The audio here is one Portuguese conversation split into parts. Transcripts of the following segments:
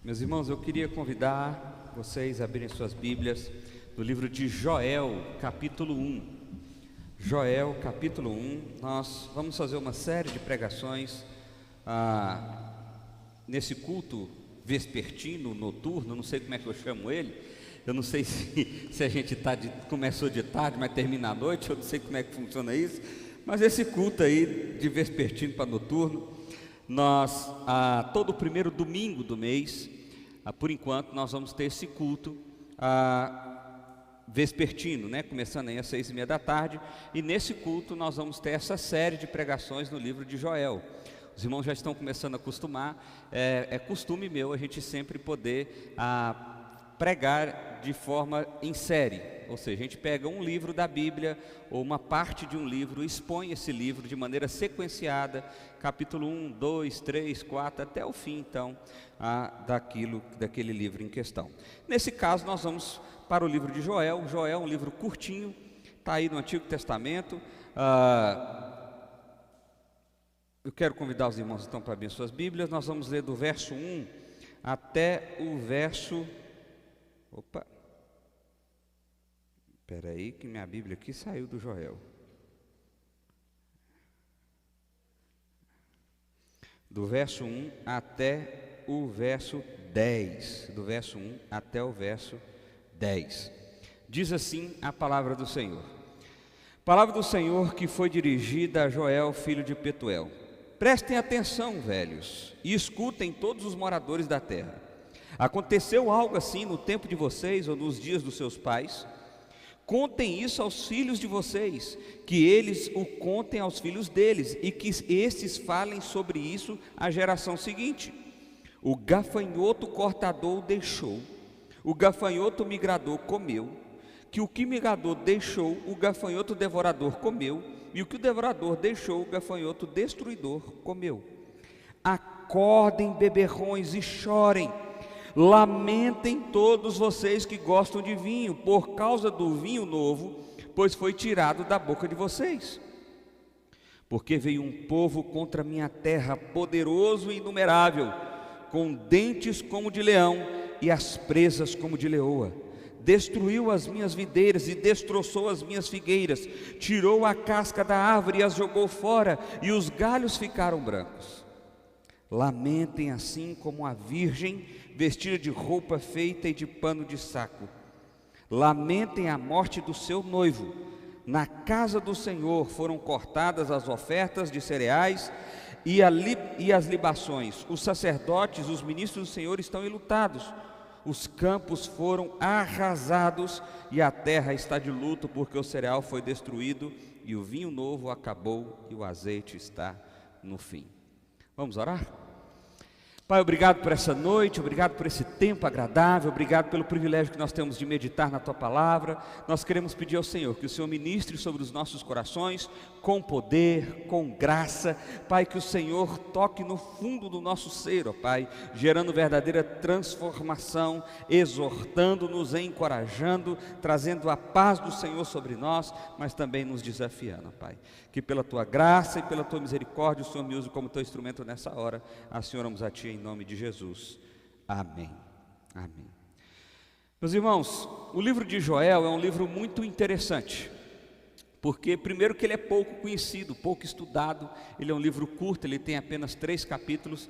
Meus irmãos, eu queria convidar vocês a abrirem suas Bíblias no livro de Joel, capítulo 1. Joel, capítulo 1, nós vamos fazer uma série de pregações nesse culto vespertino, noturno, não sei como é que eu chamo ele. Eu não sei se a gente começou de tarde, mas termina à noite, eu não sei como é que funciona isso. Mas esse culto aí, de vespertino para noturno, nós, todo o primeiro domingo do mês, por enquanto, nós vamos ter esse culto vespertino, né? Começando aí às 6:30 da tarde. E nesse culto nós vamos ter essa série de pregações no livro de Joel. Os irmãos já estão começando a acostumar. É costume meu a gente sempre poder pregar de forma em série, ou seja, a gente pega um livro da Bíblia ou uma parte de um livro, expõe esse livro de maneira sequenciada, capítulo 1, 2, 3, 4, até o fim então daquele livro em questão. Nesse caso nós vamos para o livro de Joel. Joel é um livro curtinho, está aí no Antigo Testamento. Eu quero convidar os irmãos então para abrir suas Bíblias. Nós vamos ler do verso 1 até o verso... Espera aí que minha Bíblia aqui saiu do Joel. Do verso 1 até o verso 10. Do verso 1 até o verso 10. Diz assim a palavra do Senhor. Palavra do Senhor que foi dirigida a Joel, filho de Petuel. Prestem atenção, velhos, e escutem todos os moradores da terra. Aconteceu algo assim no tempo de vocês ou nos dias dos seus pais? Contem isso aos filhos de vocês, que eles o contem aos filhos deles, e que estes falem sobre isso à geração seguinte. O gafanhoto cortador deixou, o gafanhoto migrador comeu, que o que migrador deixou, o gafanhoto devorador comeu, e o que o devorador deixou, o gafanhoto destruidor comeu. Acordem, beberrões, e chorem. Lamentem todos vocês que gostam de vinho, por causa do vinho novo, pois foi tirado da boca de vocês. Porque veio um povo contra minha terra, poderoso e inumerável, com dentes como de leão e as presas como de leoa. Destruiu as minhas videiras e destroçou as minhas figueiras, tirou a casca da árvore e as jogou fora, e os galhos ficaram brancos. Lamentem assim como a virgem vestida de roupa feita e de pano de saco. Lamentem a morte do seu noivo. Na casa do Senhor foram cortadas as ofertas de cereais e as libações. Os sacerdotes, os ministros do Senhor estão enlutados. Os campos foram arrasados e a terra está de luto, porque o cereal foi destruído e o vinho novo acabou e o azeite está no fim. Vamos orar? Pai, obrigado por essa noite, obrigado por esse tempo agradável, obrigado pelo privilégio que nós temos de meditar na Tua Palavra. Nós queremos pedir ao Senhor que o Senhor ministre sobre os nossos corações, com poder, com graça. Pai, que o Senhor toque no fundo do nosso ser, ó Pai, gerando verdadeira transformação, exortando-nos, encorajando, trazendo a paz do Senhor sobre nós, mas também nos desafiando, ó Pai. Que pela Tua graça e pela Tua misericórdia o Senhor me use como Teu instrumento nessa hora. Assim oramos a Ti em nome de Jesus. Amém. Amém. Meus irmãos, o livro de Joel é um livro muito interessante, porque primeiro que ele é pouco conhecido, pouco estudado. Ele é um livro curto, ele tem apenas 3 capítulos,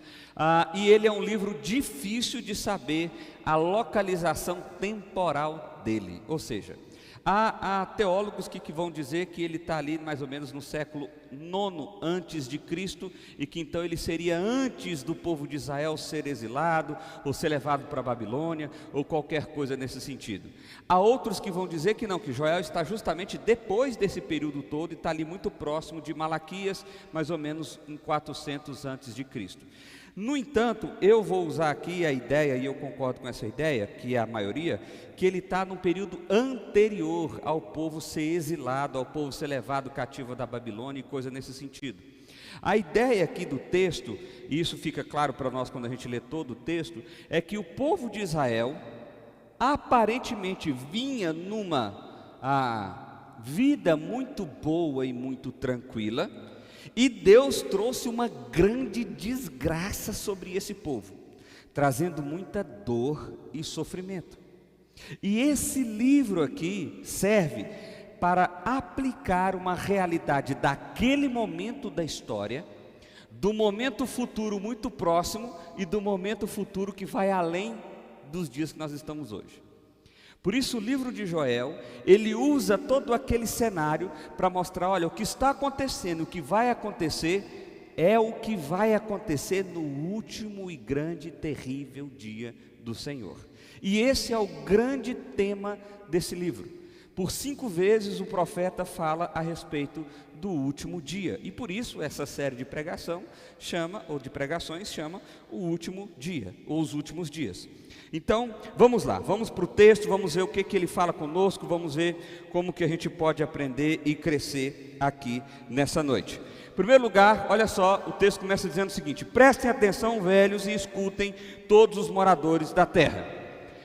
e ele é um livro difícil de saber a localização temporal dele, ou seja, há teólogos que vão dizer que ele está ali mais ou menos no século 9 antes de Cristo, e que então ele seria antes do povo de Israel ser exilado, ou ser levado para a Babilônia, ou qualquer coisa nesse sentido. Há outros que vão dizer que não, que Joel está justamente depois desse período todo, e está ali muito próximo de Malaquias, mais ou menos em 400 antes de Cristo. No entanto, eu vou usar aqui a ideia, e eu concordo com essa ideia, que é a maioria, que ele está num período anterior ao povo ser exilado, ao povo ser levado cativo da Babilônia e coisa nesse sentido. A ideia aqui do texto, e isso fica claro para nós quando a gente lê todo o texto, é que o povo de Israel aparentemente vinha numa vida muito boa e muito tranquila, e Deus trouxe uma grande desgraça sobre esse povo. trazendo muita dor e sofrimento. E esse livro aqui serve para aplicar uma realidade daquele momento da história, do momento futuro muito próximo e do momento futuro que vai além dos dias que nós estamos hoje. Por isso o livro de Joel, ele usa todo aquele cenário para mostrar, olha, o que está acontecendo, o que vai acontecer, é o que vai acontecer no último e grande e terrível dia do Senhor. E esse é o grande tema desse livro. Por 5 vezes o profeta fala a respeito do último dia. E por isso essa série de pregações chama o último dia, ou os últimos dias. Então, vamos lá, vamos para o texto, vamos ver o que ele fala conosco, vamos ver como que a gente pode aprender e crescer aqui nessa noite. Em primeiro lugar, olha só, o texto começa dizendo o seguinte: prestem atenção, velhos, e escutem todos os moradores da terra.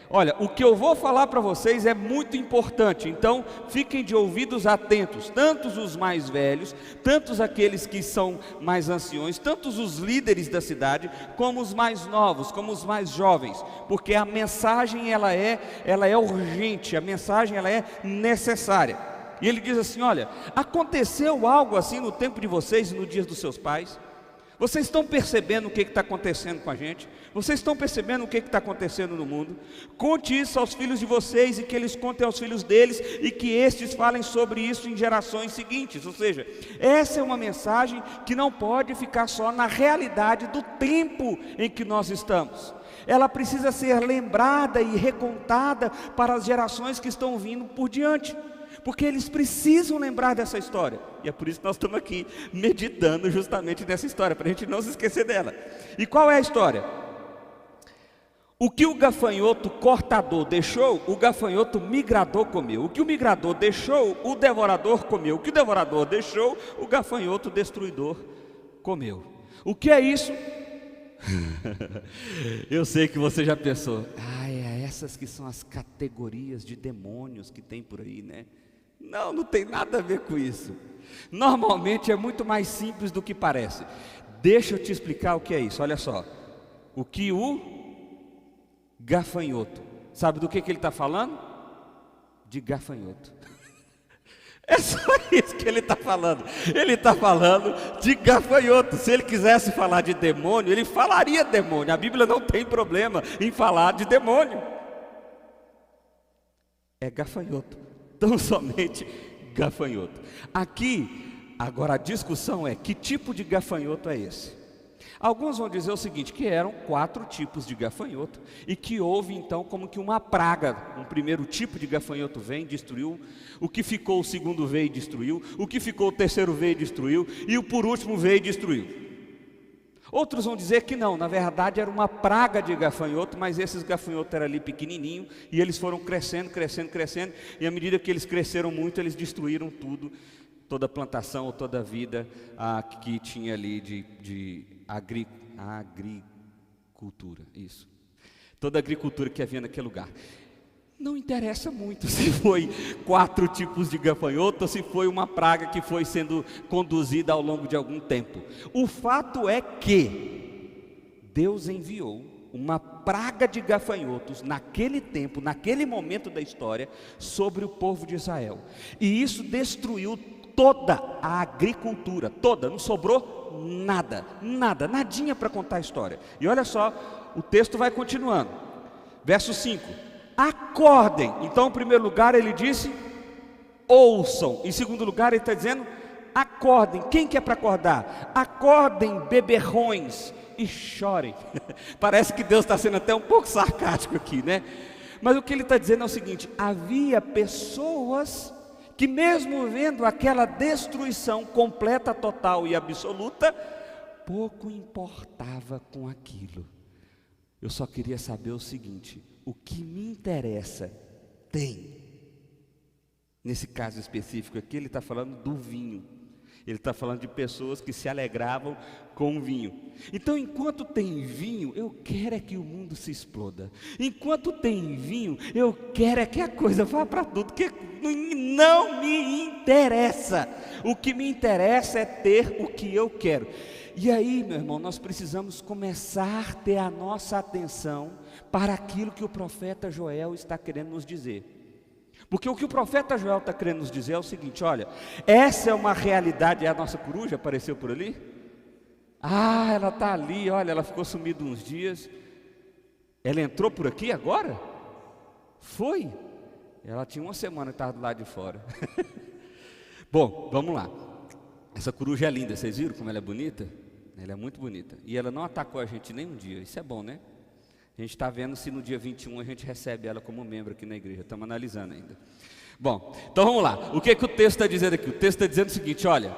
Olha, o que eu vou falar para vocês é muito importante, então fiquem de ouvidos atentos, tantos os mais velhos, tantos aqueles que são mais anciões, tantos os líderes da cidade, como os mais novos, como os mais jovens, porque a mensagem ela é urgente, a mensagem ela é necessária. E ele diz assim: olha, aconteceu algo assim no tempo de vocês e no dia dos seus pais? Vocês estão percebendo o que está acontecendo com a gente? Vocês estão percebendo o que está acontecendo no mundo? Conte isso aos filhos de vocês e que eles contem aos filhos deles e que estes falem sobre isso em gerações seguintes. Ou seja, essa é uma mensagem que não pode ficar só na realidade do tempo em que nós estamos. Ela precisa ser lembrada e recontada para as gerações que estão vindo por diante, porque eles precisam lembrar dessa história. E é por isso que nós estamos aqui meditando justamente nessa história, para a gente não se esquecer dela. E qual é a história? O que o gafanhoto cortador deixou, o gafanhoto migrador comeu. O que o migrador deixou, o devorador comeu. O que o devorador deixou, o gafanhoto destruidor comeu. O que é isso? Eu sei que você já pensou, essas que são as categorias de demônios que tem por aí, né? Não tem nada a ver com isso. Normalmente é muito mais simples do que parece. Deixa eu te explicar o que é isso, olha só. O que o gafanhoto, sabe do que ele está falando? De gafanhoto. É só isso que ele está falando. Ele está falando de gafanhoto. Se ele quisesse falar de demônio, ele falaria demônio. A Bíblia não tem problema em falar de demônio. É gafanhoto, tão somente gafanhoto. Aqui, agora a discussão é: que tipo de gafanhoto é esse? Alguns vão dizer o seguinte, que eram 4 tipos de gafanhoto e que houve então como que uma praga. Um primeiro tipo de gafanhoto vem, destruiu, o que ficou o segundo veio e destruiu, o que ficou o terceiro veio e destruiu, e o por último veio e destruiu. Outros vão dizer que não, na verdade era uma praga de gafanhoto, mas esses gafanhotos eram ali pequenininhos e eles foram crescendo, e à medida que eles cresceram muito, eles destruíram tudo, toda a plantação ou toda a vida que tinha ali de agricultura, isso. Toda a agricultura que havia naquele lugar. Não interessa muito se foi 4 tipos de gafanhoto ou se foi uma praga que foi sendo conduzida ao longo de algum tempo. O fato é que Deus enviou uma praga de gafanhotos naquele tempo, naquele momento da história, sobre o povo de Israel. E isso destruiu toda a agricultura, toda, não sobrou nadinha para contar a história. E olha só, o texto vai continuando. Verso 5: acordem. Então, em primeiro lugar ele disse, ouçam. Em segundo lugar ele está dizendo, acordem. Quem que é para acordar? Acordem, beberrões, e chorem. Parece que Deus está sendo até um pouco sarcástico aqui, né? Mas o que ele está dizendo é o seguinte: havia pessoas que mesmo vendo aquela destruição completa, total e absoluta, pouco importava com aquilo. Eu só queria saber o seguinte: o que me interessa tem. Nesse caso específico aqui, ele está falando do vinho. Ele está falando de pessoas que se alegravam com o vinho. Então, enquanto tem vinho, eu quero é que o mundo se exploda. Enquanto tem vinho, eu quero é que a coisa vá para tudo, que não me interessa. O que me interessa é ter o que eu quero. E aí, meu irmão, nós precisamos começar a ter a nossa atenção para aquilo que o profeta Joel está querendo nos dizer. Porque o que o profeta Joel está querendo nos dizer é o seguinte: olha, essa é uma realidade. A nossa coruja apareceu por ali? Ah, ela está ali, olha, ela ficou sumida uns dias. Ela entrou por aqui agora? Foi? Ela tinha uma semana que estava do lado de fora. Bom, vamos lá. Essa coruja é linda, vocês viram como ela é bonita? Ela é muito bonita. E ela não atacou a gente nem um dia, isso é bom, né? A gente está vendo se no dia 21 a gente recebe ela como membro aqui na igreja. Estamos analisando ainda. Bom, então vamos lá. O que o texto está dizendo aqui? O texto está dizendo o seguinte: olha,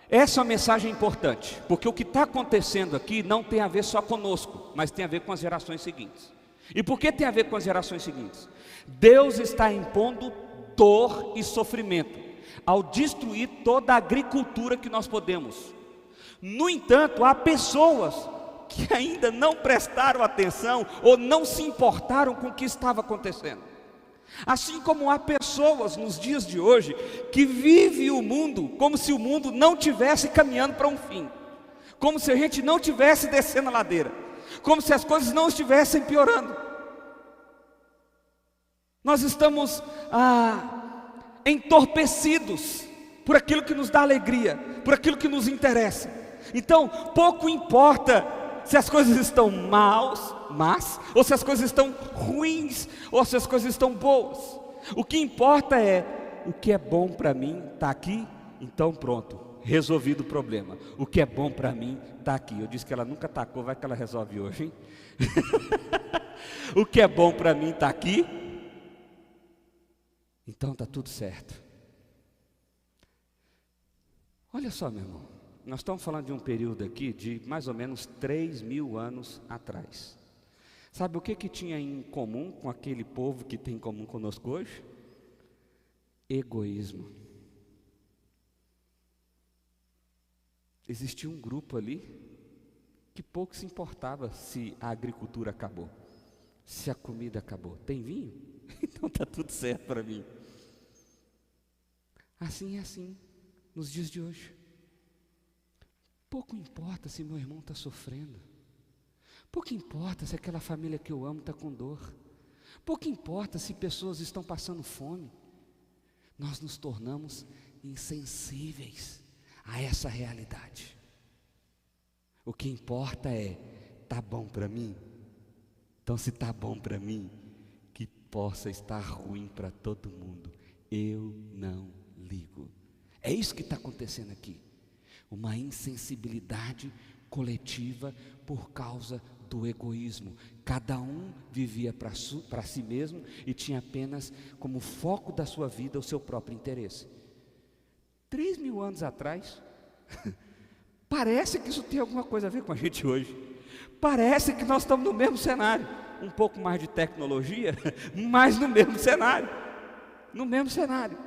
essa é uma mensagem importante, porque o que está acontecendo aqui não tem a ver só conosco, mas tem a ver com as gerações seguintes. E por que tem a ver com as gerações seguintes? Deus está impondo dor e sofrimento ao destruir toda a agricultura que nós podemos. No entanto, há pessoas que ainda não prestaram atenção ou não se importaram com o que estava acontecendo. Assim como há pessoas nos dias de hoje que vivem o mundo como se o mundo não estivesse caminhando para um fim, como se a gente não estivesse descendo a ladeira, como se as coisas não estivessem piorando. Nós estamos entorpecidos por aquilo que nos dá alegria, por aquilo que nos interessa. Então, pouco importa se as coisas estão más, ou se as coisas estão ruins, ou se as coisas estão boas. O que importa é, o que é bom para mim está aqui, então pronto, resolvido o problema. O que é bom para mim está aqui. Eu disse que ela nunca atacou, vai que ela resolve hoje, hein? O que é bom para mim está aqui, então está tudo certo. Olha só, meu irmão, nós estamos falando de um período aqui de mais ou menos 3.000 anos atrás. Sabe o que tinha em comum com aquele povo que tem em comum conosco hoje? Egoísmo. Existia um grupo ali que pouco se importava se a agricultura acabou, se a comida acabou. Tem vinho? Então está tudo certo para mim. Assim é assim nos dias de hoje. Pouco importa se meu irmão está sofrendo. Pouco importa se aquela família que eu amo está com dor. Pouco importa se pessoas estão passando fome. Nós nos tornamos insensíveis a essa realidade. O que importa é, está bom para mim? Então se está bom para mim, que possa estar ruim para todo mundo, eu não ligo. É isso que está acontecendo aqui. Uma insensibilidade coletiva por causa do egoísmo. Cada um vivia para si mesmo e tinha apenas como foco da sua vida o seu próprio interesse. 3.000 anos atrás, parece que isso tem alguma coisa a ver com a gente hoje. Parece que nós estamos no mesmo cenário. Um pouco mais de tecnologia, mas no mesmo cenário. No mesmo cenário.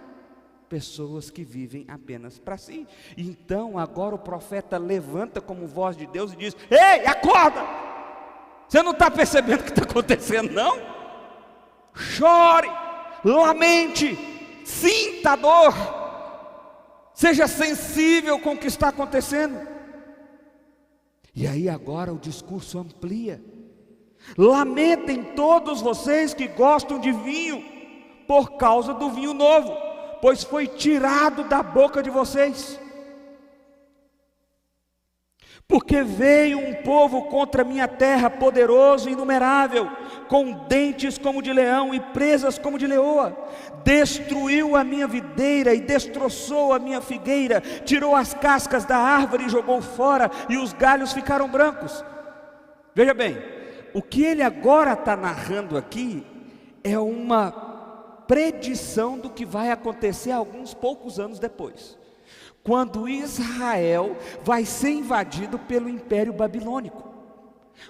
Pessoas que vivem apenas para si. Então agora o profeta levanta como voz de Deus e diz: ei, acorda! Você não está percebendo o que está acontecendo, não? Chore, lamente, sinta a dor, seja sensível com o que está acontecendo. E aí agora o discurso amplia: lamentem todos vocês que gostam de vinho, por causa do vinho novo, pois foi tirado da boca de vocês. Porque veio um povo contra minha terra, poderoso e inumerável, com dentes como de leão e presas como de leoa. Destruiu a minha videira e destroçou a minha figueira, tirou as cascas da árvore e jogou fora, e os galhos ficaram brancos. Veja bem, o que ele agora está narrando aqui é uma predição do que vai acontecer alguns poucos anos depois, quando Israel vai ser invadido pelo Império Babilônico.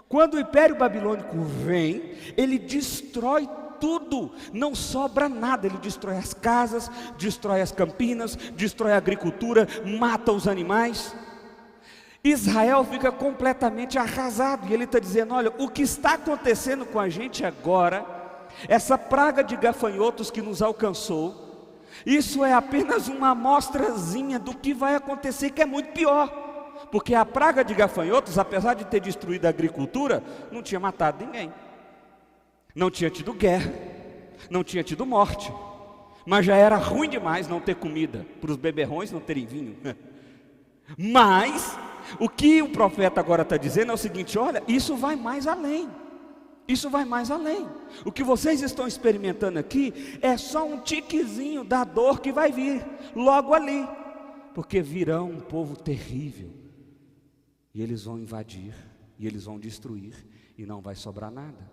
Quando o Império Babilônico vem, ele destrói tudo, não sobra nada. Ele destrói as casas, destrói as campinas, destrói a agricultura, mata os animais. Israel fica completamente arrasado, e ele está dizendo: olha, o que está acontecendo com a gente agora, essa praga de gafanhotos que nos alcançou, isso é apenas uma amostrazinha do que vai acontecer, que é muito pior. porque a praga de gafanhotos, apesar de ter destruído a agricultura, não tinha matado ninguém, não tinha tido guerra, não tinha tido morte, mas já era ruim demais não ter comida, para os beberrões não terem vinho. Mas o que o profeta agora está dizendo é o seguinte: olha, isso vai mais além. Isso vai mais além. O que vocês estão experimentando aqui é só um tiquezinho da dor que vai vir logo ali, porque virão um povo terrível, e eles vão invadir, e eles vão destruir, e não vai sobrar nada.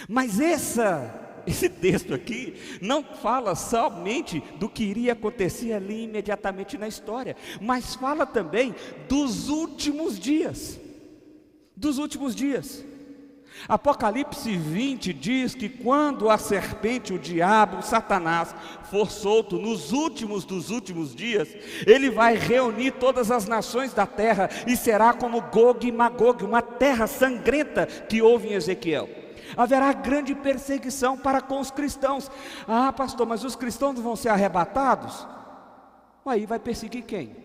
Mas esse texto aqui não fala somente do que iria acontecer ali imediatamente na história, mas fala também dos últimos dias. Dos últimos dias. Apocalipse 20 diz que quando a serpente, o diabo, o Satanás, for solto nos últimos dos últimos dias, ele vai reunir todas as nações da terra, e será como Gog e Magog, uma terra sangrenta que houve em Ezequiel. Haverá grande perseguição para com os cristãos. Ah, pastor, mas os cristãos vão ser arrebatados? Aí vai perseguir quem?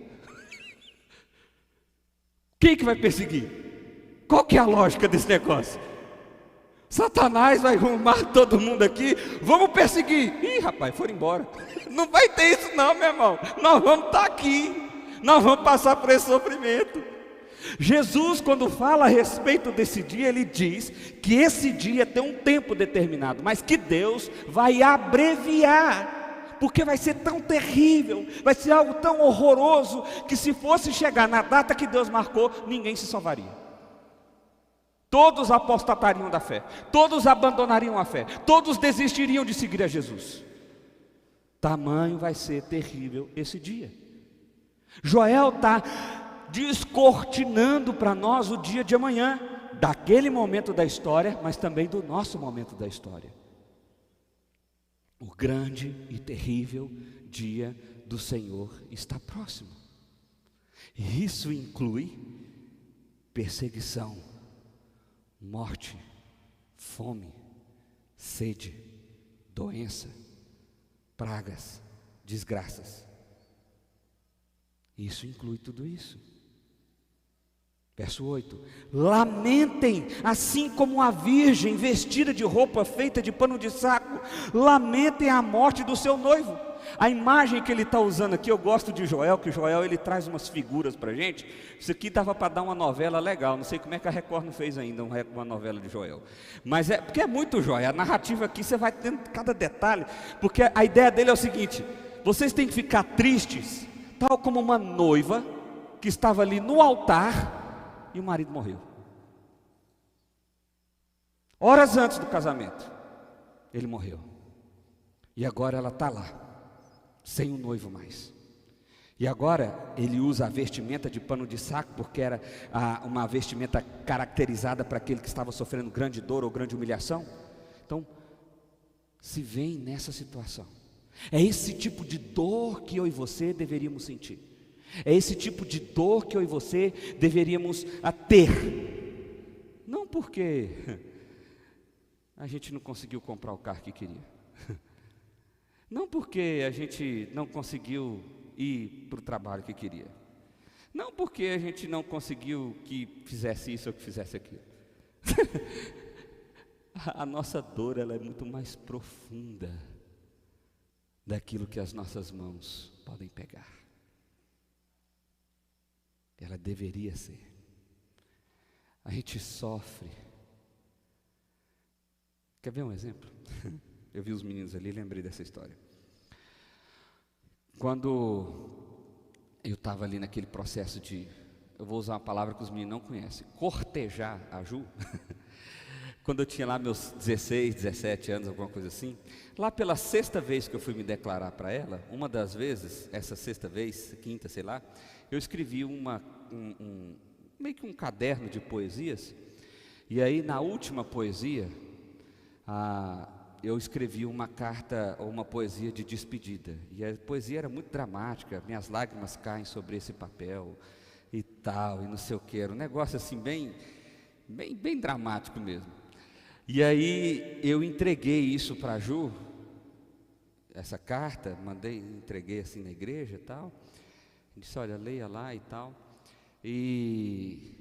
Quem que vai perseguir? Qual que é a lógica desse negócio? Satanás vai arrumar todo mundo aqui, vamos perseguir. Ih, rapaz, foram embora. Não vai ter isso não, meu irmão. Nós vamos estar aqui, nós vamos passar por esse sofrimento. Jesus, quando fala a respeito desse dia, ele diz que esse dia tem um tempo determinado, mas que Deus vai abreviar, porque vai ser tão terrível, vai ser algo tão horroroso, que se fosse chegar na data que Deus marcou, ninguém se salvaria. Todos apostatariam da fé, todos abandonariam a fé, todos desistiriam de seguir a Jesus. Tamanho vai ser terrível esse dia. Joel está descortinando para nós o dia de amanhã, daquele momento da história, mas também do nosso momento da história. O grande e terrível dia do Senhor está próximo. E isso inclui perseguição, morte, fome, sede, doença, pragas, desgraças. Isso inclui tudo isso. Verso 8: lamentem, assim como a virgem vestida de roupa feita de pano de saco, lamentem a morte do seu noivo. A imagem que ele está usando aqui, eu gosto de Joel, que Joel ele traz umas figuras para a gente. Isso aqui dava para dar uma novela legal, não sei como é que a Record não fez ainda uma novela de Joel, mas porque é muito Joel, a narrativa aqui você vai tendo cada detalhe, porque a ideia dele é o seguinte: vocês têm que ficar tristes, tal como uma noiva que estava ali no altar e o marido morreu. Horas antes do casamento, ele morreu. E agora ela está lá, sem o noivo mais. E agora ele usa a vestimenta de pano de saco, porque era uma vestimenta caracterizada para aquele que estava sofrendo grande dor ou grande humilhação. Então, se vem nessa situação. É esse tipo de dor que eu e você deveríamos sentir. É esse tipo de dor que eu e você deveríamos ter. Não porque a gente não conseguiu comprar o carro que queria. Não porque a gente não conseguiu ir para o trabalho que queria. Não porque a gente não conseguiu que fizesse isso ou que fizesse aquilo. A nossa dor ela é muito mais profunda daquilo que as nossas mãos podem pegar. Ela deveria ser. A gente sofre. Quer ver um exemplo? Eu vi os meninos ali e lembrei dessa história. Quando eu estava ali naquele processo de, eu vou usar uma palavra que os meninos não conhecem, cortejar a Ju. Quando eu tinha lá meus 16, 17 anos, alguma coisa assim, lá pela sexta vez que eu fui me declarar para ela, uma das vezes, essa sexta vez, quinta, sei lá, eu escrevi meio que um caderno de poesias, e aí na última poesia, eu escrevi uma carta ou uma poesia de despedida, e a poesia era muito dramática, minhas lágrimas caem sobre esse papel, e tal, e não sei o que, era um negócio assim bem dramático mesmo. E aí eu entreguei isso para a Ju, essa carta, entreguei assim na igreja e tal, disse, olha, leia lá e tal. E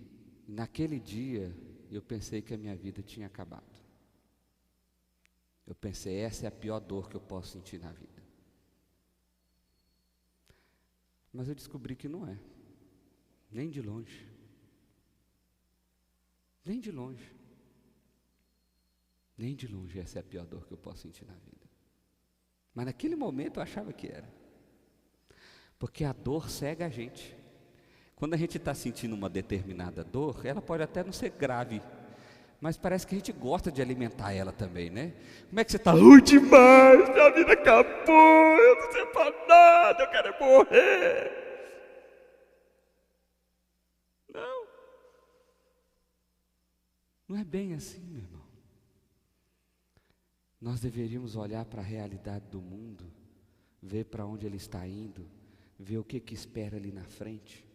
naquele dia eu pensei que a minha vida tinha acabado. Eu pensei, essa é a pior dor que eu posso sentir na vida. Mas eu descobri que não é, nem de longe. Nem de longe. Nem de longe essa é a pior dor que eu posso sentir na vida. Mas naquele momento eu achava que era. Porque a dor cega a gente. Quando a gente está sentindo uma determinada dor, ela pode até não ser grave, mas parece que a gente gosta de alimentar ela também, né? Como é que você está? Demais, minha vida acabou, eu não sei para nada, eu quero morrer. Não é bem assim, meu irmão. Nós deveríamos olhar para a realidade do mundo, ver para onde ele está indo, ver o que espera ali na frente,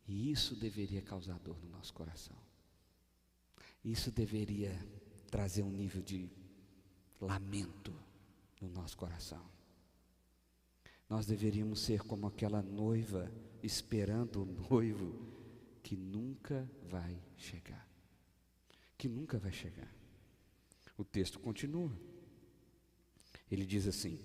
e isso deveria causar dor no nosso coração. Isso deveria trazer um nível de lamento no nosso coração. Nós deveríamos ser como aquela noiva esperando o noivo que nunca vai chegar. Que nunca vai chegar. O texto continua. Ele diz assim: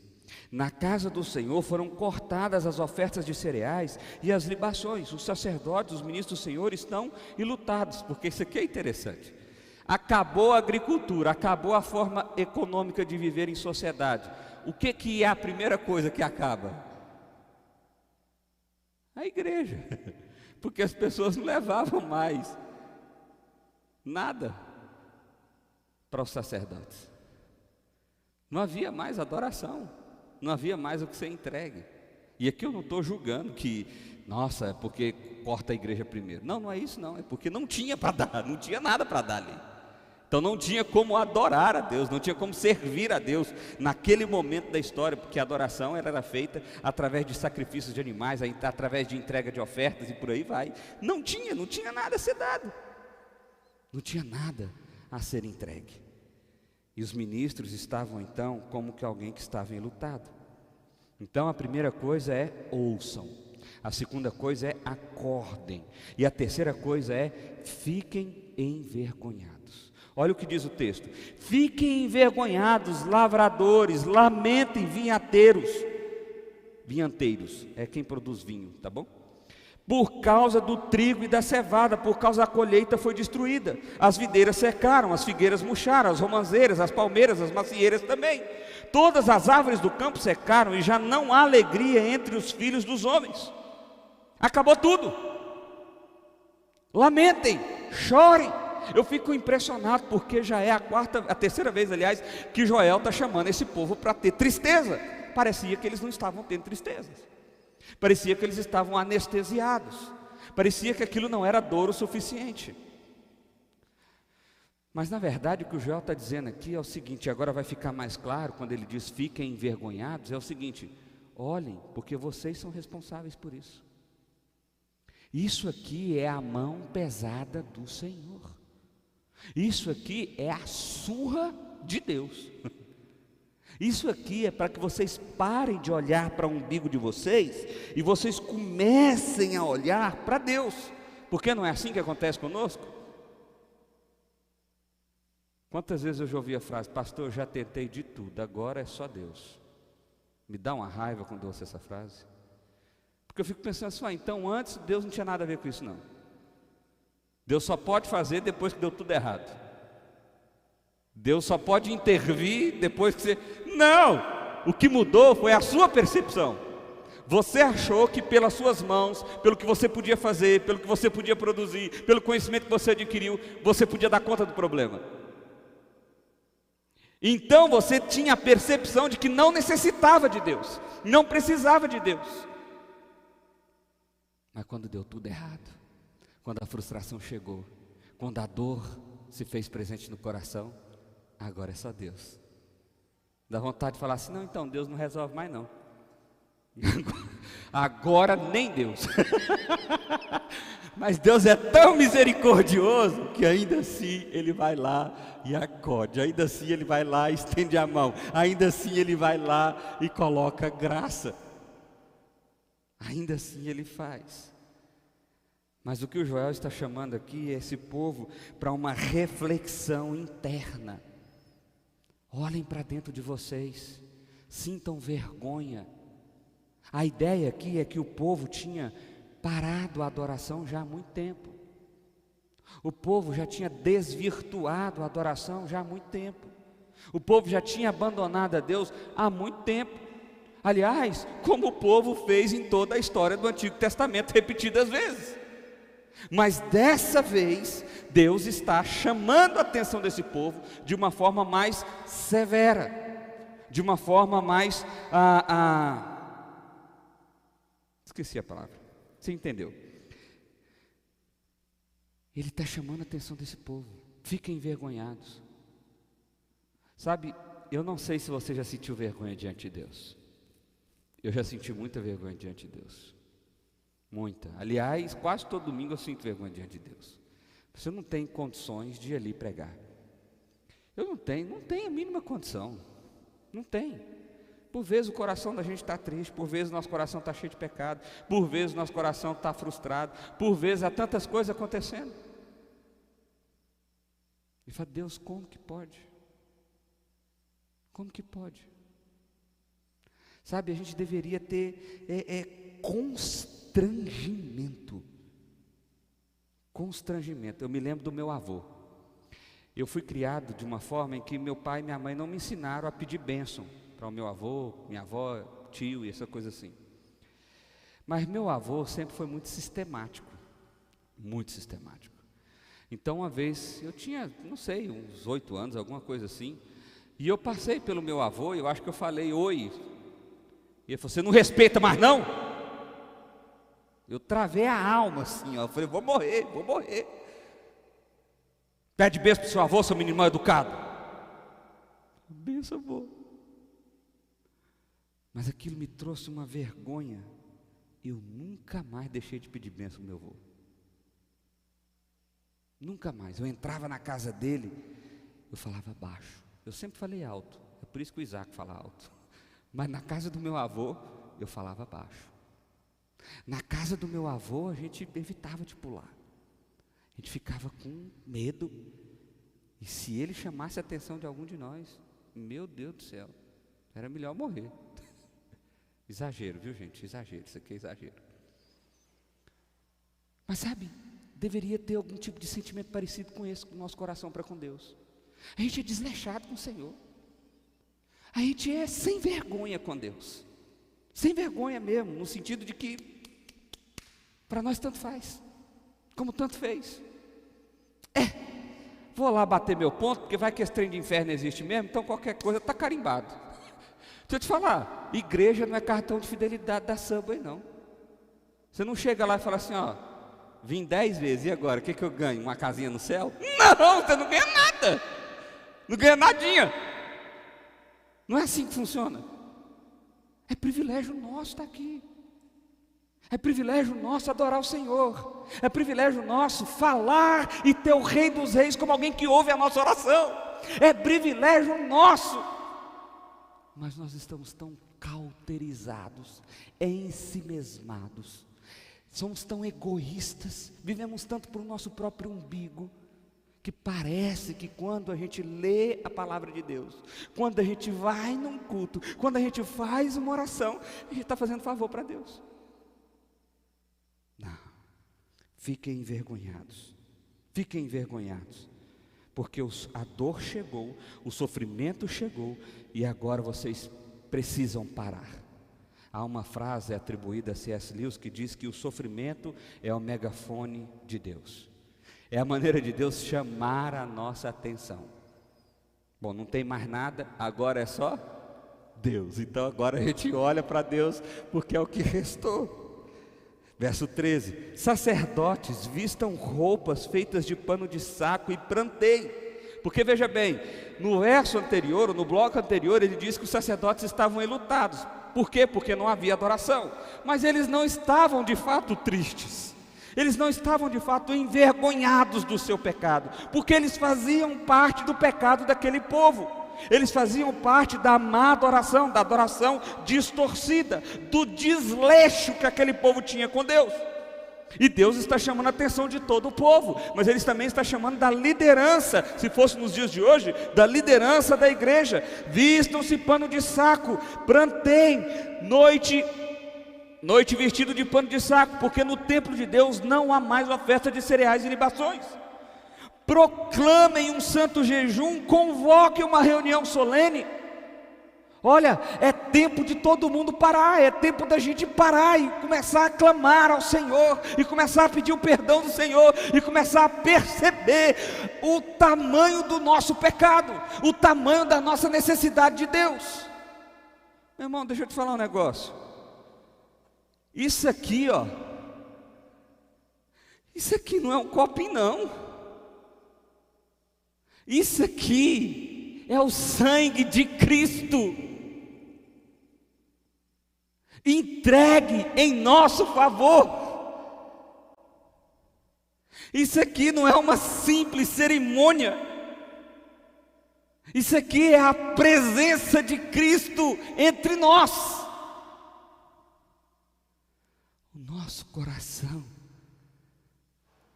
na casa do Senhor foram cortadas as ofertas de cereais e as libações. Os sacerdotes, os ministros do Senhor estão enlutados, porque isso aqui é interessante. Acabou a agricultura, acabou a forma econômica de viver em sociedade. O que é a primeira coisa que acaba? A igreja. Porque as pessoas não levavam mais nada para os sacerdotes. Não havia mais adoração, não havia mais o que ser entregue. E aqui eu não estou julgando que, nossa, é porque corta a igreja primeiro. Não, não é isso não, é porque não tinha para dar, não tinha nada para dar ali. Então não tinha como adorar a Deus, não tinha como servir a Deus naquele momento da história, porque a adoração era feita através de sacrifícios de animais, através de entrega de ofertas e por aí vai. Não tinha nada a ser dado. Não tinha nada a ser entregue. E os ministros estavam então como que alguém que estava enlutado. Então a primeira coisa é ouçam. A segunda coisa é acordem. E a terceira coisa é fiquem envergonhados. Olha o que diz o texto: fiquem envergonhados, lavradores, lamentem, vinhateiros. Vinhateiros é quem produz vinho, tá bom? Por causa do trigo e da cevada, por causa da colheita foi destruída. As videiras secaram, as figueiras murcharam, as romãzeiras, as palmeiras, as macieiras também. Todas as árvores do campo secaram e já não há alegria entre os filhos dos homens. Acabou tudo. Lamentem, chorem. Eu fico impressionado porque já é a terceira vez, aliás, que Joel está chamando esse povo para ter tristeza. Parecia que eles não estavam tendo tristezas. Parecia que eles estavam anestesiados. Parecia que aquilo não era dor o suficiente. Mas na verdade o que o Joel está dizendo aqui é o seguinte, agora vai ficar mais claro quando ele diz fiquem envergonhados, é o seguinte: olhem, porque vocês são responsáveis por isso. Isso aqui é a mão pesada do Senhor. Isso aqui é a surra de Deus. Isso aqui é para que vocês parem de olhar para o umbigo de vocês e vocês comecem a olhar para Deus. Porque não é assim que acontece conosco? Quantas vezes eu já ouvi a frase: pastor, eu já tentei de tudo, agora é só Deus. Me dá uma raiva quando eu ouço essa frase. Porque eu fico pensando assim, então antes Deus não tinha nada a ver com isso não. Deus só pode fazer depois que deu tudo errado. Deus só pode intervir depois que você... Não! O que mudou foi a sua percepção. Você achou que pelas suas mãos, pelo que você podia fazer, pelo que você podia produzir, pelo conhecimento que você adquiriu, você podia dar conta do problema. Então você tinha a percepção de que não necessitava de Deus, não precisava de Deus. Mas quando deu tudo errado, quando a frustração chegou, quando a dor se fez presente no coração, agora é só Deus. Dá vontade de falar assim: não, então Deus não resolve mais não. Agora nem Deus. Mas Deus é tão misericordioso que ainda assim Ele vai lá e acode, ainda assim Ele vai lá e estende a mão, ainda assim Ele vai lá e coloca graça, ainda assim Ele faz. Mas o que o Joel está chamando aqui é esse povo para uma reflexão interna. Olhem para dentro de vocês, sintam vergonha. A ideia aqui é que o povo tinha parado a adoração já há muito tempo. O povo já tinha desvirtuado a adoração já há muito tempo. O povo já tinha abandonado a Deus há muito tempo. Aliás, como o povo fez em toda a história do Antigo Testamento, repetidas vezes. Mas dessa vez, Deus está chamando a atenção desse povo de uma forma mais severa, de uma forma mais... Esqueci a palavra, você entendeu? Ele está chamando a atenção desse povo, fiquem envergonhados. Sabe, eu não sei se você já sentiu vergonha diante de Deus. Eu já senti muita vergonha diante de Deus. Muita. Aliás, quase todo domingo eu sinto vergonha diante de Deus. Você não tem condições de ir ali pregar. Eu não tenho a mínima condição. Não tem. Por vezes o coração da gente está triste, por vezes o nosso coração está cheio de pecado, por vezes o nosso coração está frustrado, por vezes há tantas coisas acontecendo. E fala, Deus, como que pode? Como que pode? Sabe, a gente deveria ter constrangimento. Constrangimento. Eu me lembro do meu avô. Eu fui criado de uma forma em que meu pai e minha mãe não me ensinaram a pedir bênção para o meu avô, minha avó, tio e essa coisa assim. Mas meu avô sempre foi muito sistemático. Muito sistemático. Então uma vez, eu tinha, não sei, uns 8 anos, alguma coisa assim, e eu passei pelo meu avô, e eu acho que eu falei, oi. E ele falou, você não respeita mais não? Eu travei a alma assim, ó. Eu falei, vou morrer. Pede bênção para o seu avô, seu menino mal educado. Bênção, avô. Mas aquilo me trouxe uma vergonha. Eu nunca mais deixei de pedir bênção para o meu avô. Nunca mais. Eu entrava na casa dele, eu falava baixo. Eu sempre falei alto. É por isso que o Isaac fala alto. Mas na casa do meu avô, eu falava baixo. Na casa do meu avô, a gente evitava de pular. A gente ficava com medo. E se ele chamasse a atenção de algum de nós, meu Deus do céu, era melhor morrer. Exagero, viu gente? Exagero, isso aqui é exagero. Mas sabe, deveria ter algum tipo de sentimento parecido com esse, com o nosso coração para com Deus. A gente é desleixado com o Senhor. A gente é sem vergonha com Deus. Sem vergonha mesmo, no sentido de que para nós tanto faz, como tanto fez. Vou lá bater meu ponto, porque vai que esse trem de inferno existe mesmo, então qualquer coisa está carimbado. Deixa eu te falar, igreja não é cartão de fidelidade da Subway não. Você não chega lá e fala assim, ó, vim 10 vezes, e agora, o que eu ganho? Uma casinha no céu? Não, você não ganha nada. Não ganha nadinha. Não é assim que funciona. É privilégio nosso estar aqui. É privilégio nosso adorar o Senhor. É privilégio nosso falar e ter o Rei dos Reis como alguém que ouve a nossa oração. É privilégio nosso. Mas nós estamos tão cauterizados, ensimesmados, somos tão egoístas, vivemos tanto para o nosso próprio umbigo, que parece que quando a gente lê a palavra de Deus, quando a gente vai num culto, quando a gente faz uma oração, a gente está fazendo favor para Deus. Não, fiquem envergonhados, porque a dor chegou, o sofrimento chegou, e agora vocês precisam parar. Há uma frase atribuída a C.S. Lewis que diz que o sofrimento é o megafone de Deus. É a maneira de Deus chamar a nossa atenção. Bom, não tem mais nada, agora é só Deus. Então agora a gente olha para Deus, porque é o que restou. Verso 13: sacerdotes, vistam roupas feitas de pano de saco e pranteiem. Porque veja bem, no verso anterior, no bloco anterior, ele diz que os sacerdotes estavam enlutados. Por quê? Porque não havia adoração. Mas eles não estavam de fato tristes. Eles não estavam de fato envergonhados do seu pecado, porque eles faziam parte do pecado daquele povo. Eles faziam parte da má adoração, da adoração distorcida, do desleixo que aquele povo tinha com Deus. E Deus está chamando a atenção de todo o povo, mas Ele também está chamando da liderança, se fosse nos dias de hoje, da liderança da igreja. Vistam-se pano de saco, prantem, noite vestido de pano de saco, porque no templo de Deus não há mais oferta de cereais e libações. Proclamem um santo jejum, convoquem uma reunião solene. Olha, é tempo de todo mundo parar, é tempo da gente parar e começar a clamar ao Senhor, e começar a pedir o perdão do Senhor, e começar a perceber o tamanho do nosso pecado, o tamanho da nossa necessidade de Deus. Meu irmão, deixa eu te falar um negócio. Isso aqui, ó, isso aqui não é um copinho não. Isso aqui é o sangue de Cristo, entregue em nosso favor. Isso aqui não é uma simples cerimônia. Isso aqui é a presença de Cristo entre nós. O nosso coração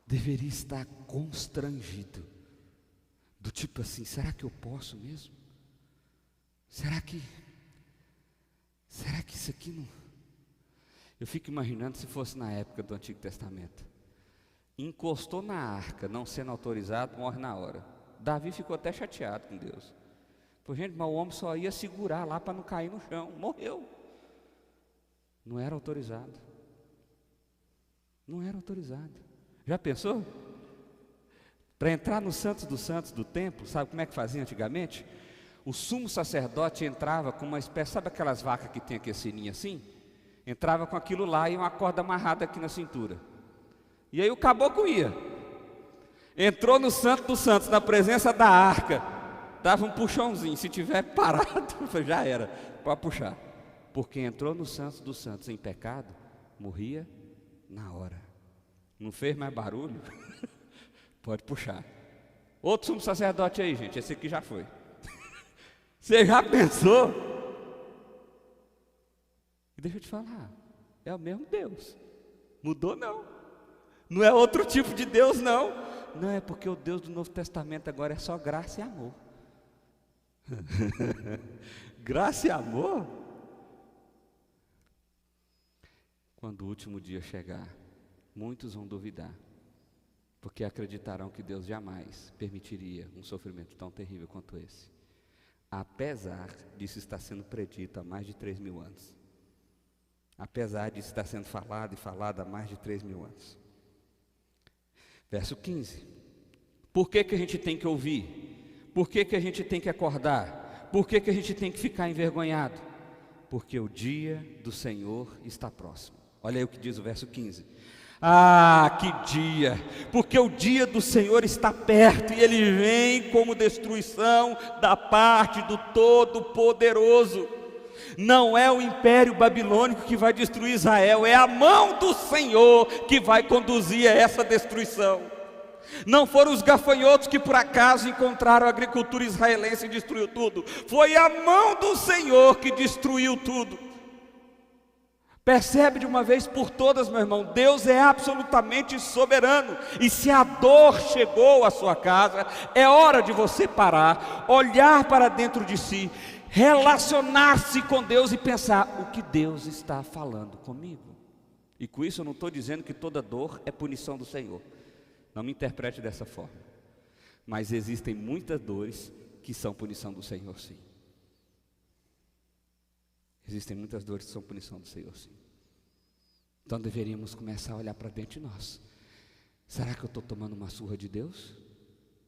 deveria estar constrangido, do tipo assim: será que eu posso mesmo? Será que isso aqui não... Eu fico imaginando se fosse na época do Antigo Testamento. Encostou na arca, não sendo autorizado, morre na hora. Davi ficou até chateado com Deus. Por gente, mas o homem só ia segurar lá para não cair no chão. Morreu. Não era autorizado. Não era autorizado. Já pensou? Para entrar no Santos dos Santos do templo, sabe como é que fazia antigamente? O sumo sacerdote entrava com uma espécie, sabe aquelas vacas que tem aqui a sininha assim? Entrava com aquilo lá e uma corda amarrada aqui na cintura. E aí o caboclo ia. Entrou no Santo dos Santos, na presença da arca, dava um puxãozinho. Se tiver parado, já era, pode puxar. Porque entrou no Santo dos Santos em pecado, morria na hora. Não fez mais barulho? Pode puxar. Outro sumo sacerdote aí, gente, esse aqui já foi. Você já pensou? E deixa eu te falar, é o mesmo Deus. Mudou não. Não é outro tipo de Deus não. Não, é porque o Deus do Novo Testamento agora é só graça e amor. Graça e amor? Quando o último dia chegar, muitos vão duvidar, porque acreditarão que Deus jamais permitiria um sofrimento tão terrível quanto esse, apesar disso estar sendo predito há mais de 3.000 anos, apesar disso estar sendo falado e falado há mais de 3.000 anos. Verso 15, por que a gente tem que ouvir? Por que a gente tem que acordar? Por que a gente tem que ficar envergonhado? Porque o dia do Senhor está próximo. Olha aí o que diz o verso 15. Ah, que dia! Porque o dia do Senhor está perto e Ele vem como destruição da parte do Todo-Poderoso. Não é o Império Babilônico que vai destruir Israel, é a mão do Senhor que vai conduzir a essa destruição. Não foram os gafanhotos que por acaso encontraram a agricultura israelense e destruiu tudo. Foi a mão do Senhor que destruiu tudo. Percebe de uma vez por todas, meu irmão, Deus é absolutamente soberano. E se a dor chegou à sua casa, é hora de você parar, olhar para dentro de si, relacionar-se com Deus e pensar: o que Deus está falando comigo? E com isso eu não estou dizendo que toda dor é punição do Senhor. Não me interprete dessa forma. Mas existem muitas dores que são punição do Senhor, sim. Existem muitas dores que são punição do Senhor, sim. Então deveríamos começar a olhar para dentro de nós. Será que eu estou tomando uma surra de Deus?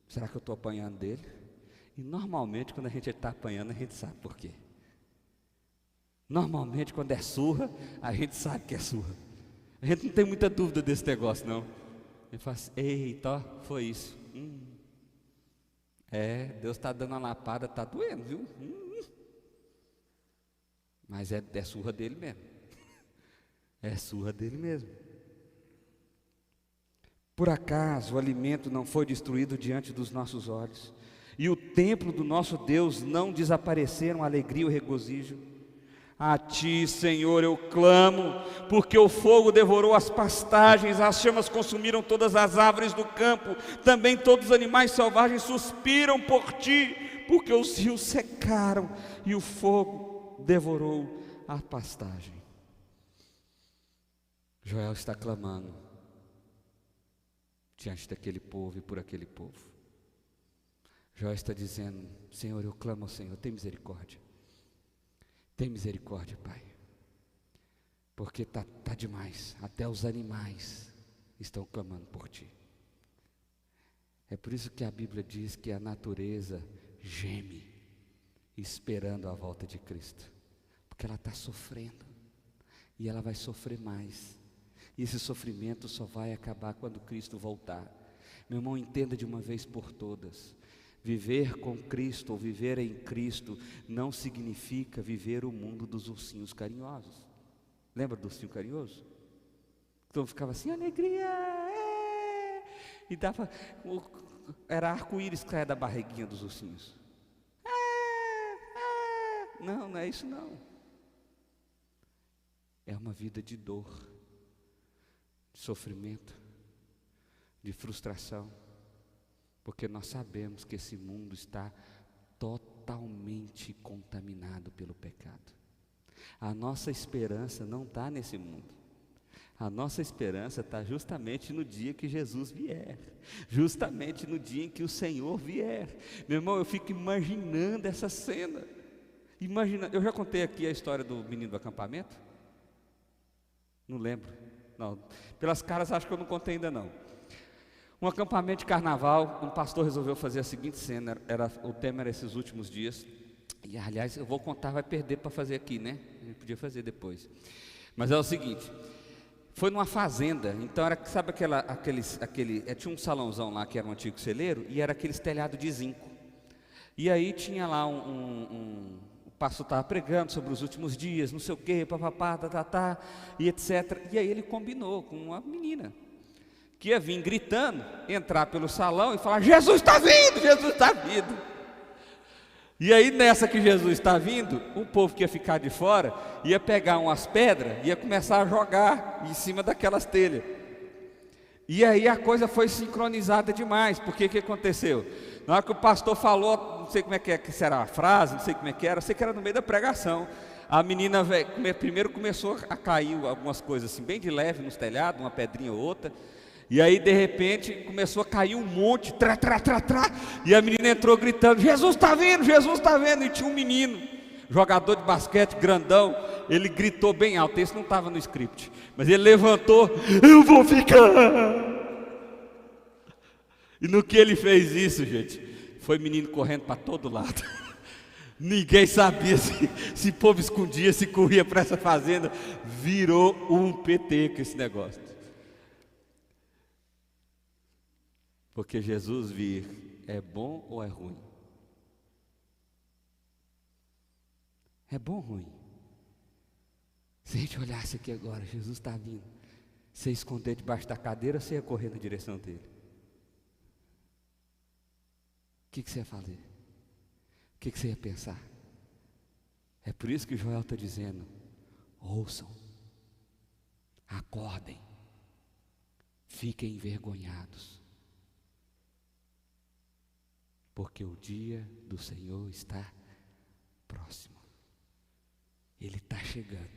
Será que eu estou apanhando dele? E normalmente quando a gente está apanhando, a gente sabe por quê. Normalmente quando é surra, a gente sabe que é surra. A gente não tem muita dúvida desse negócio não. A gente fala assim: eita, foi isso. Deus está dando uma lapada, está doendo, viu? Mas é surra dele mesmo. É surra dele mesmo. Por acaso o alimento não foi destruído diante dos nossos olhos, e o templo do nosso Deus não desapareceram a alegria e o regozijo? A ti, Senhor, eu clamo, porque o fogo devorou as pastagens, as chamas consumiram todas as árvores do campo, também todos os animais selvagens suspiram por ti, porque os rios secaram e o fogo devorou a pastagem. Joel está clamando diante daquele povo e por aquele povo. Joel está dizendo: Senhor, eu clamo ao Senhor, tem misericórdia. Tem misericórdia, Pai, porque tá demais, até os animais estão clamando por Ti. É por isso que a Bíblia diz que a natureza geme, esperando a volta de Cristo, porque ela está sofrendo, e ela vai sofrer mais, e esse sofrimento só vai acabar quando Cristo voltar. Meu irmão, entenda de uma vez por todas: viver com Cristo ou viver em Cristo não significa viver o mundo dos ursinhos carinhosos. Lembra do ursinho carinhoso? Então ficava assim, alegria, e dava, era arco-íris que saia da barriguinha dos ursinhos. Não, não é isso não. É uma vida de dor, de sofrimento, de frustração, porque nós sabemos que esse mundo está totalmente contaminado pelo pecado. A nossa esperança não está nesse mundo. A nossa esperança está justamente no dia que Jesus vier, justamente no dia em que o Senhor vier. Meu irmão, eu fico imaginando essa cena. Eu já contei aqui a história do menino do acampamento? Não lembro. Não, pelas caras acho que eu não contei ainda não. Um acampamento de carnaval, um pastor resolveu fazer a seguinte cena, o tema era esses últimos dias, e aliás eu vou contar, vai perder para fazer aqui, né? A gente podia fazer depois. Mas é o seguinte, foi numa fazenda, então era, sabe tinha um salãozão lá que era um antigo celeiro, e era aqueles telhados de zinco. E aí tinha lá o pastor estava pregando sobre os últimos dias, não sei o que, papapá, e etc. E aí ele combinou com uma menina que ia vir gritando, entrar pelo salão e falar: Jesus está vindo, Jesus está vindo. E aí nessa que Jesus está vindo, o povo que ia ficar de fora ia pegar umas pedras e ia começar a jogar em cima daquelas telhas. E aí a coisa foi sincronizada demais, porque o que aconteceu? Na hora que o pastor falou, não sei como é que era a frase, não sei como é que era, sei que era no meio da pregação. A menina primeiro começou a cair algumas coisas assim, bem de leve nos telhados, uma pedrinha ou outra. E aí de repente começou a cair um monte, e a menina entrou gritando: Jesus está vindo, Jesus está vindo. E tinha um menino, jogador de basquete, grandão, ele gritou bem alto, esse não estava no script, mas ele levantou: eu vou ficar. E no que ele fez isso, gente, foi menino correndo para todo lado. Ninguém sabia se o povo escondia, se corria para essa fazenda. Virou um PT com esse negócio. Porque Jesus vir é bom ou é ruim? É bom ou ruim? Se a gente olhasse aqui agora, Jesus está vindo, você esconder debaixo da cadeira, você ia correr na direção dele. O que você ia fazer? O que você ia pensar? É por isso que Joel está dizendo: ouçam, acordem, fiquem envergonhados, porque o dia do Senhor está próximo. Ele está chegando.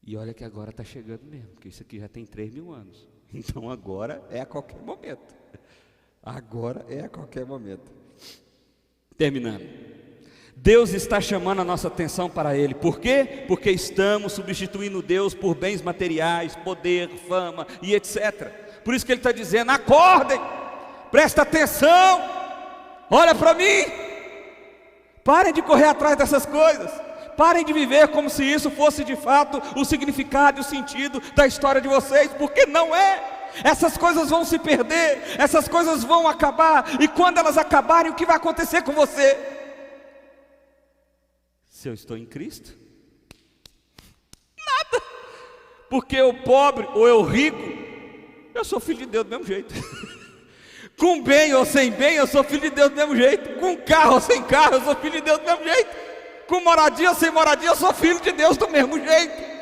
E olha que agora está chegando mesmo, porque isso aqui já tem 3.000 anos. Então agora é a qualquer momento. Agora é a qualquer momento. Terminando. Deus está chamando a nossa atenção para Ele. Por quê? Porque estamos substituindo Deus por bens materiais, poder, fama e etc. Por isso que Ele está dizendo: acordem, presta atenção, olha para mim. Parem de correr atrás dessas coisas. Parem de viver como se isso fosse de fato o significado e o sentido da história de vocês, porque não é. Essas coisas vão se perder, essas coisas vão acabar, e quando elas acabarem, o que vai acontecer com você? Se eu estou em Cristo, nada, porque eu pobre ou eu rico, eu sou filho de Deus do mesmo jeito. Com bem ou sem bem, eu sou filho de Deus do mesmo jeito. Com carro ou sem carro, eu sou filho de Deus do mesmo jeito. Com moradia ou sem moradia, eu sou filho de Deus do mesmo jeito.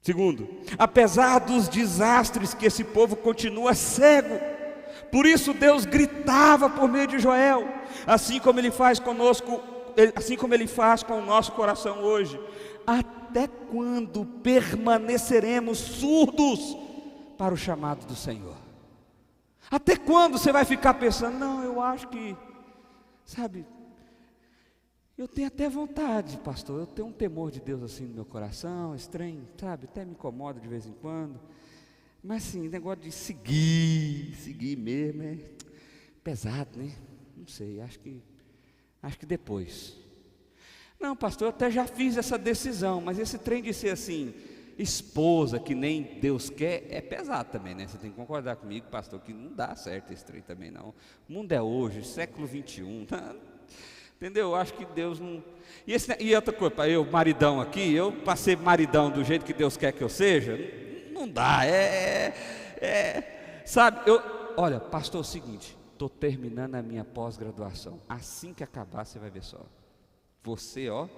Segundo, apesar dos desastres que esse povo continua cego, por isso Deus gritava por meio de Joel, assim como Ele faz conosco, assim como Ele faz com o nosso coração hoje. Até quando permaneceremos surdos para o chamado do Senhor? Até quando você vai ficar pensando, não, eu acho que, sabe, eu tenho até vontade, pastor, eu tenho um temor de Deus assim no meu coração, estranho, sabe, até me incomoda de vez em quando, mas assim, negócio de seguir mesmo, é pesado, né? Não sei, acho que depois. Não, pastor, eu até já fiz essa decisão, mas esse trem de ser assim, esposa que nem Deus quer, é pesado também, né? Você tem que concordar comigo, pastor, que não dá certo esse trem também não. O mundo é hoje, século 21, tá? Entendeu? Eu acho que Deus não... E outra coisa, eu maridão aqui, eu passei maridão do jeito que Deus quer que eu seja, não dá, sabe, olha, pastor, é o seguinte, estou terminando a minha pós-graduação, assim que acabar você vai ver só, você, ó,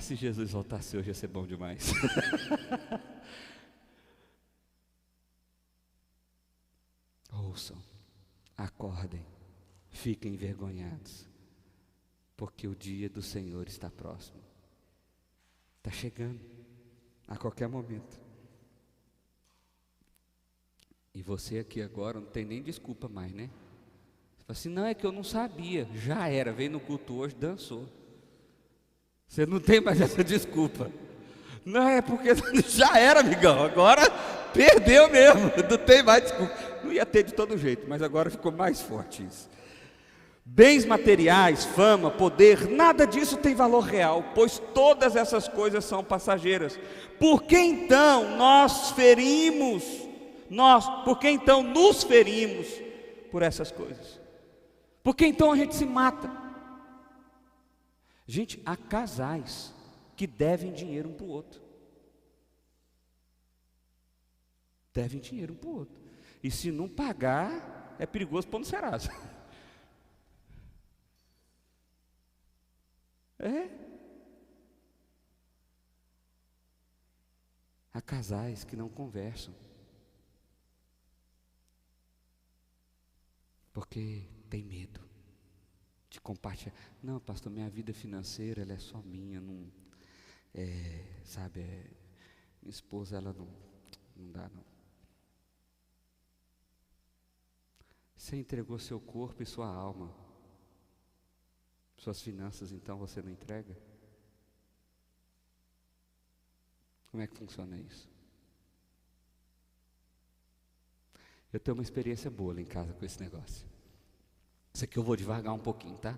se Jesus voltasse hoje ia ser bom demais. Ouçam, acordem, fiquem envergonhados, porque o dia do Senhor está próximo, está chegando, a qualquer momento. E você aqui agora não tem nem desculpa mais, né? Você fala assim, não, é que eu não sabia, já era, veio no culto hoje, dançou. Você não tem mais essa desculpa. Não, é porque já era, amigão, agora perdeu mesmo, não tem mais desculpa. Não ia ter de todo jeito, mas agora ficou mais forte isso. Bens materiais, fama, poder, nada disso tem valor real, pois todas essas coisas são passageiras. Por que então por que então nos ferimos por essas coisas? Por que então a gente se mata? Gente, há casais que devem dinheiro um para o outro. Devem dinheiro um para o outro. E se não pagar, é perigoso pôr no Serasa. Há casais que não conversam, porque tem medo de compartilhar. Não, pastor, minha vida financeira ela é só minha, não, sabe, minha esposa ela não dá não. Você entregou seu corpo e sua alma, suas finanças, então você não entrega? Como é que funciona isso? Eu tenho uma experiência boa lá em casa com esse negócio. Isso aqui eu vou devagar um pouquinho, tá?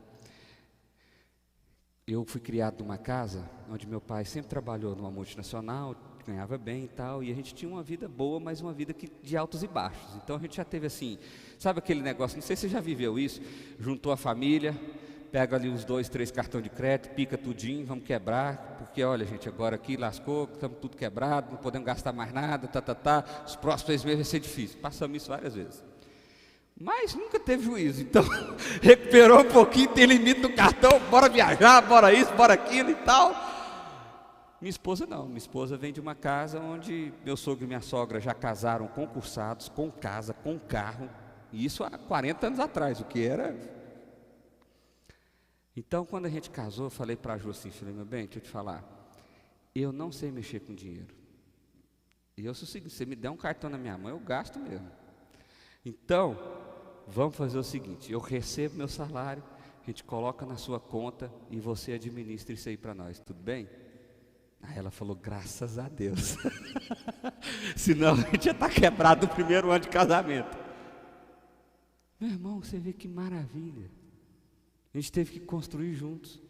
Eu fui criado numa casa onde meu pai sempre trabalhou numa multinacional, ganhava bem e tal, e a gente tinha uma vida boa, mas uma vida de altos e baixos. Então a gente já teve assim, sabe aquele negócio, não sei se você já viveu isso, juntou a família, pega ali os 2, 3 cartões de crédito, pica tudinho, vamos quebrar, porque olha gente, agora aqui lascou, estamos tudo quebrado, não podemos gastar mais nada, os próximos 6 meses vai ser difícil. Passamos isso várias vezes. Mas nunca teve juízo, então recuperou um pouquinho, tem limite no cartão, bora viajar, bora isso, bora aquilo e tal. Minha esposa não, minha esposa vem de uma casa onde meu sogro e minha sogra já casaram concursados, com casa, com carro, e isso há 40 anos atrás, o que era... Então quando a gente casou, eu falei para a Ju assim, falei, meu bem, deixa eu te falar, eu não sei mexer com dinheiro, e eu sou o seguinte, você me der um cartão na minha mão, eu gasto mesmo. Então, vamos fazer o seguinte, eu recebo meu salário, a gente coloca na sua conta e você administra isso aí para nós, tudo bem? Aí ela falou, graças a Deus. Senão a gente já está quebrado no primeiro ano de casamento. Meu irmão, você vê que maravilha. A gente teve que construir juntos.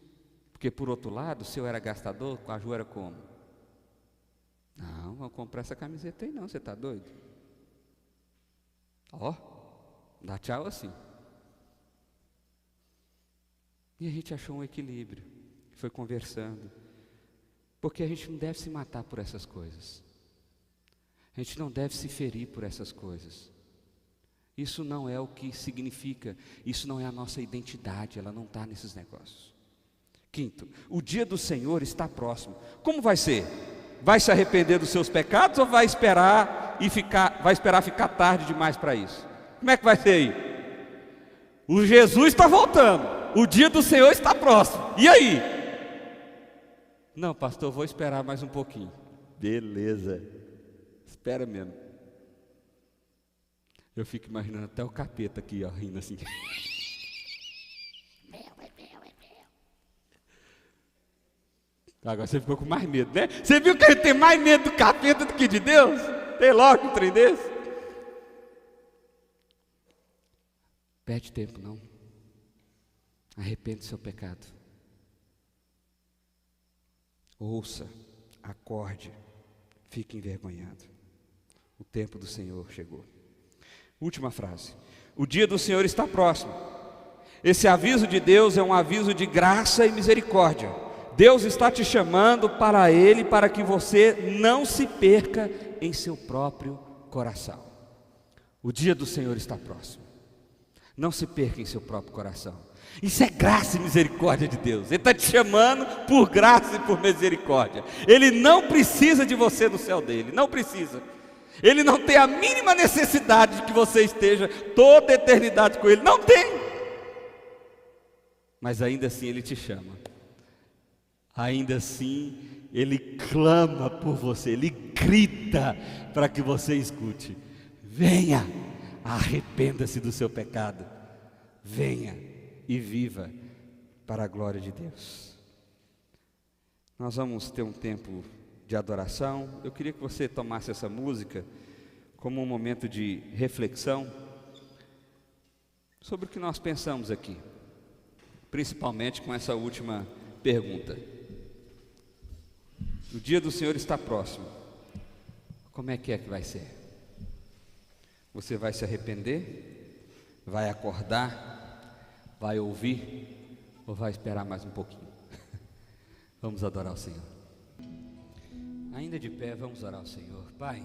Porque por outro lado, o seu era gastador, com a Ju era como? Não, vou comprar essa camiseta aí não, você está doido? Ó, dá tchau assim. E a gente achou um equilíbrio, foi conversando. Porque a gente não deve se matar por essas coisas. A gente não deve se ferir por essas coisas. Isso não é o que significa, isso não é a nossa identidade, ela não está nesses negócios. Quinto, o dia do Senhor está próximo. Como vai ser? Vai se arrepender dos seus pecados ou vai esperar ficar tarde demais para isso? Como é que vai ser aí? O Jesus está voltando, o dia do Senhor está próximo. E aí? Não, pastor, eu vou esperar mais um pouquinho. Beleza, espera mesmo. Eu fico imaginando até o capeta aqui, ó, rindo assim. Agora você ficou com mais medo, né? Você viu que ele tem mais medo do capeta do que de Deus? Tem logo um trem desse? Perde tempo não. Arrepende do seu pecado. Ouça, acorde, fique envergonhado. O tempo do Senhor chegou. Última frase. O dia do Senhor está próximo. Esse aviso de Deus é um aviso de graça e misericórdia. Deus está te chamando para Ele, para que você não se perca em seu próprio coração. O dia do Senhor está próximo. Não se perca em seu próprio coração. Isso é graça e misericórdia de Deus. Ele está te chamando por graça e por misericórdia. Ele não precisa de você no céu dele, não precisa. Ele não tem a mínima necessidade de que você esteja toda a eternidade com Ele, não tem. Mas ainda assim Ele te chama. Ainda assim, Ele clama por você, Ele grita para que você escute. Venha, arrependa-se do seu pecado. Venha e viva para a glória de Deus. Nós vamos ter um tempo de adoração. Eu queria que você tomasse essa música como um momento de reflexão sobre o que nós pensamos aqui, principalmente com essa última pergunta. O dia do Senhor está próximo. Como é que vai ser? Você vai se arrepender? Vai acordar? Vai ouvir? Ou vai esperar mais um pouquinho? Vamos adorar o Senhor. Ainda de pé, vamos orar ao Senhor. Pai,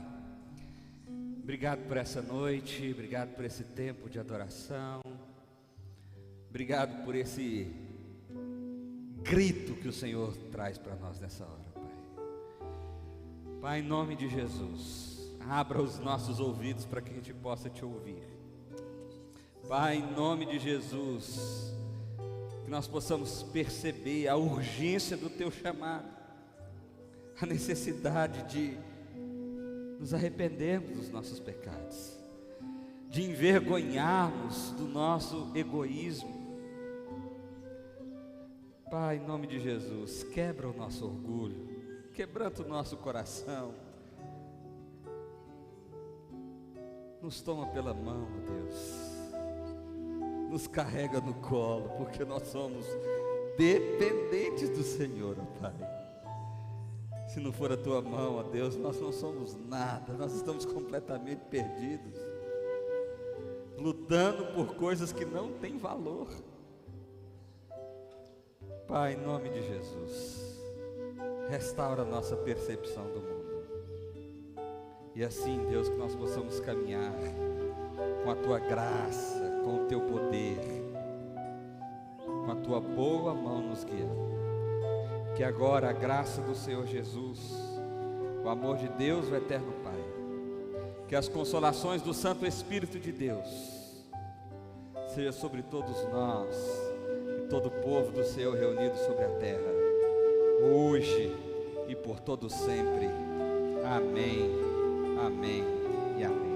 obrigado por essa noite, obrigado por esse tempo de adoração, obrigado por esse grito que o Senhor traz para nós nessa hora. Pai, em nome de Jesus, abra os nossos ouvidos para que a gente possa te ouvir. Pai, em nome de Jesus, que nós possamos perceber a urgência do teu chamado, a necessidade de nos arrependermos dos nossos pecados, de envergonharmos do nosso egoísmo. Pai, em nome de Jesus, quebra o nosso orgulho, quebranta o nosso coração, nos toma pela mão, ó Deus, nos carrega no colo, porque nós somos dependentes do Senhor, ó Pai. Se não for a tua mão, ó Deus, nós não somos nada, nós estamos completamente perdidos, lutando por coisas que não têm valor. Pai, em nome de Jesus, restaura a nossa percepção do mundo. E assim, Deus, que nós possamos caminhar com a tua graça, com o teu poder, com a tua boa mão nos guiando. Que agora a graça do Senhor Jesus, o amor de Deus, o eterno Pai, que as consolações do Santo Espírito de Deus seja sobre todos nós e todo o povo do Senhor reunido sobre a terra, hoje e por todo sempre. Amém, amém e amém.